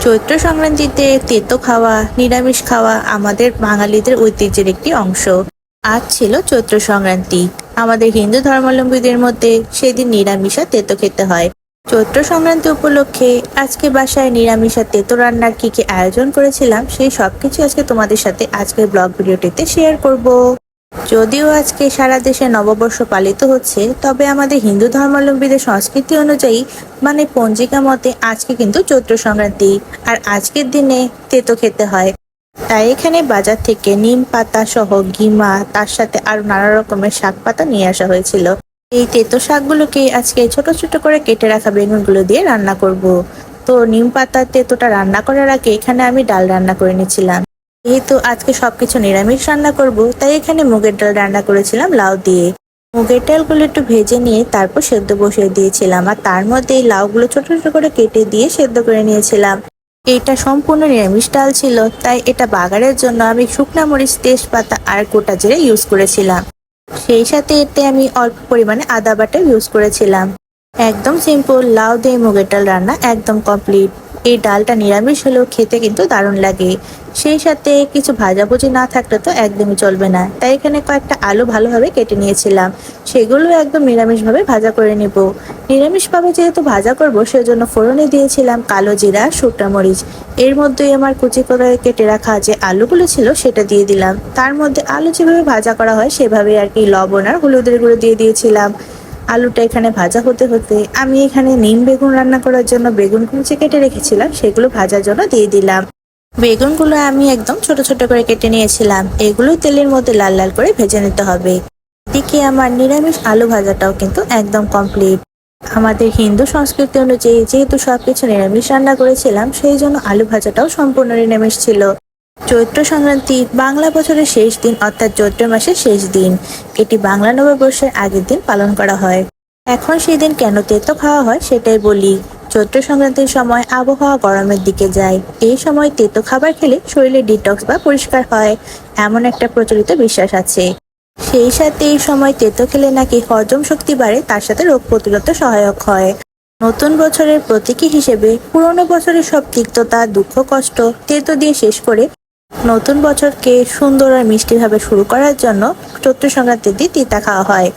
চৈত্র সংক্রান্তিতে তেতো খাওয়া, নিরামিষ খাওয়া আমাদের বাঙালিদের ঐতিহ্যের একটি অংশ। আজ ছিল চৈত্র সংক্রান্তি। আমাদের হিন্দু ধর্মাবলম্বীদের মধ্যে সেদিন নিরামিষ আর তেতো খেতে হয়। চৈত্র সংক্রান্তি উপলক্ষে আজকে বাসায় নিরামিষ আর তেতো রান্নার কি আয়োজন করেছিলাম সেই সবকিছু আজকে তোমাদের সাথে আজকের ব্লগ ভিডিওটিতে শেয়ার করব। যদিও আজকে সারা দেশে নববর্ষ পালিত হচ্ছে, তবে আমাদের হিন্দু ধর্মাবলম্বীদের সংস্কৃতি অনুযায়ী মানে পঞ্জিকা মতে আজকে কিন্তু চৈত্র সংক্রান্তি, আর আজকের দিনে তেতো খেতে হয়। তাই এখানে বাজার থেকে নিম পাতা সহ গিমা, তার সাথে আরো নানা রকমের শাক পাতা নিয়ে আসা হয়েছিল। এই তেতো শাকগুলোকে আজকে ছোট ছোট করে কেটে রাখা বেগুনগুলো দিয়ে রান্না করব। তো নিম পাতার তেতোটা রান্না করার আগে এখানে আমি ডাল রান্না করে নিয়েছিলাম। যেহেতু আজকে সবকিছু নিরামিষ রান্না করব, তাই এখানে মুগের ডাল রান্না করেছিলাম লাউ দিয়ে। মুগের ডালগুলো একটু ভেজে নিয়ে তারপর সেদ্ধ বসিয়ে দিয়েছিলাম, আর তার মধ্যে এই লাউগুলো ছোট ছোট করে কেটে দিয়ে সেদ্ধ করে নিয়েছিলাম। এটা সম্পূর্ণ নিরামিষ ডাল ছিল, তাই এটা বাগারের জন্য আমি শুকনা মরিচ, তেজপাতা আর গোটা জিরে ইউজ করেছিলাম। সেই সাথে এতে আমি অল্প পরিমাণে আদা বাটা ইউজ করেছিলাম। একদম সিম্পল লাউ দিয়ে মুগের ডাল রান্না একদম কমপ্লিট। এই ডালটা নিরামিষ হলেও খেতে কিন্তু দারুণ লাগে। সেই সাথে কিছু ভাজাভুজি না থাকলে তো একদমই চলবে না, তাই এখানে কয়েকটা আলু ভালোভাবে কেটে নিয়েছিলাম। সেগুলো একদম নিরামিষভাবে ভাজা করে নেব। নিরামিষভাবে যেহেতু ভাজা করব, সেজন্য ফোড়নে দিয়েছিলাম কালো জিরা, শুকনো মরিচ। এর মধ্যেই আমার কুচি করে কেটে রাখা যে আলুগুলো ছিল সেটা দিয়ে দিলাম। তার মধ্যে আলু যেভাবে ভাজা করা হয় সেভাবে আর কি লবণ আর হলুদের গুঁড়ো দিয়ে দিয়েছিলাম। আলুটা এখানে ভাজা হতে হতে আমি এখানে নিম বেগুন রান্না করার জন্য বেগুন কুচি কেটে রেখেছিলাম, সেগুলো ভাজার জন্য দিয়ে দিলাম। বেগুনগুলো আমি একদম ছোট ছোট করে কেটে নিয়েছিলাম। এগুলো তেলের মধ্যে লাল লাল করে ভেজে নিতে হবে। এদিকে আমার নিরামিষ আলু ভাজাটাও কিন্তু একদম কমপ্লিট। আমাদের হিন্দু সংস্কৃতি অনুযায়ী যেহেতু সবকিছু নিরামিষ রান্না করেছিলাম, সেই জন্য আলু ভাজাটাও সম্পূর্ণ নিরামিষ ছিল। চৈত্র সংক্রান্তি বাংলা বছরের শেষ দিন, অর্থাৎ চৈত্র মাসের শেষ দিন। এটি বাংলা নববর্ষের আগের দিন পালন করা হয়। এখন সেই দিন কেন তেতো খাওয়া হয় সেটাই বলি। চৈত্র সংক্রান্তির সময় আবহাওয়া গরমের দিকে যায়। এই সময় তেতো খাবার খেলে শরীরে ডিটক্স বা পরিষ্কার হয়, এমন একটা প্রচলিত বিশ্বাস আছে। সেই সাথে এই সময় তেতো খেলে নাকি হজম শক্তি বাড়ে, তার সাথে রোগ প্রতিরোধে সহায়ক হয়। নতুন বছরের প্রতীকী হিসেবে পুরনো বছরের সব তিক্ততা, দুঃখ, কষ্ট তেতো দিয়ে শেষ করে নতুন বছরকে সুন্দর আর মিষ্টিভাবে শুরু করার জন্য চৈত্র সংক্রান্তির দিন তিতা খাওয়া হয়।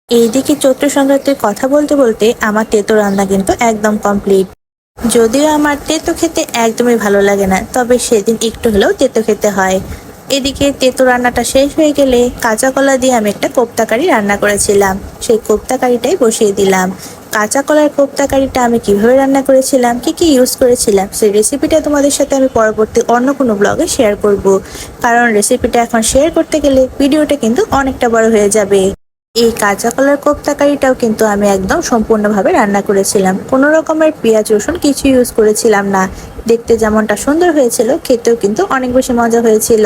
এইদিকে চৈত্র সংক্রান্তির কথা বলতে বলতে আমার তেতো রান্না কিন্তু একদম কমপ্লিট। যদিও আমার তেতো খেতে একদমই ভালো লাগে না, তবে সেদিন একটু হলেও তেতো খেতে হয়। এদিকে তেতো রান্নাটা শেষ হয়ে গেলে কাঁচা কলা দিয়ে আমি একটা কোপ্তা কারি রান্না করেছিলাম, সেই কোপ্তা কারিটাই বসিয়ে দিলাম। কাঁচা কলার কোপ্তা কারিটা আমি কিভাবে রান্না করেছিলাম, কি ইউজ করেছিলাম, সেই রেসিপিটা তোমাদের সাথে আমি পরবর্তী অন্য কোনো ব্লগে শেয়ার করব। কারণ রেসিপিটা এখন শেয়ার করতে গেলে ভিডিওটা কিন্তু অনেকটা বড় হয়ে যাবে। এই কাঁচা কলার কোপ্তা কারিটাও কিন্তু আমি একদম সম্পূর্ণভাবে রান্না করেছিলাম। কোনো রকমের পেঁয়াজ রসুন কিছু ইউজ করেছিলাম না। দেখতে যেমনটা সুন্দর হয়েছিল, খেতেও কিন্তু অনেক বেশি মজা হয়েছিল।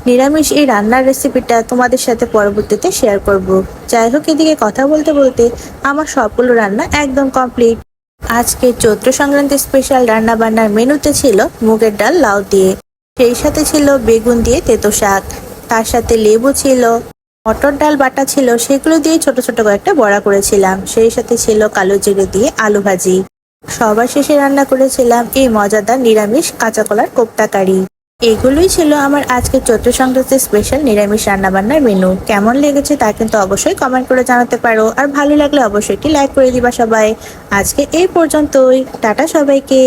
নিরামিষ এই রান্নার রেসিপিটা তোমাদের সাথে পরবর্তীতে শেয়ার করব। যাই হোক, এদিকে কথা বলতে বলতে আমার সবগুলো রান্না একদম কমপ্লিট। আজকে চৈত্র সংক্রান্তি স্পেশাল রান্না বান্নার মেনুতে ছিল মুগের ডাল লাউ দিয়ে, সেই সাথে ছিল বেগুন দিয়ে তেতো শাক, তার সাথে লেবু ছিল, মটর ডাল বাটা ছিল, সেগুলো দিয়ে ছোট ছোট কয়েকটা বড়া করেছিলাম। সেই সাথে ছিল কালো জিরে দিয়ে আলু ভাজি। সবার শেষে রান্না করেছিলাম এই মজাদার নিরামিষ কাঁচা কলার কোপ্তা কারি। এগুলোই ছিল আমার আজকে চৈত্র সংক্রান্তির স্পেশাল নিরামিষ রান্নাবান্নার মেনু। কেমন লেগেছে তা কিন্তু অবশ্যই কমেন্ট করে জানাতে পারো, আর ভালো লাগলে অবশ্যই একটি লাইক করে দিবা সবাই। আজকে এই পর্যন্তই, টাটা সবাইকে।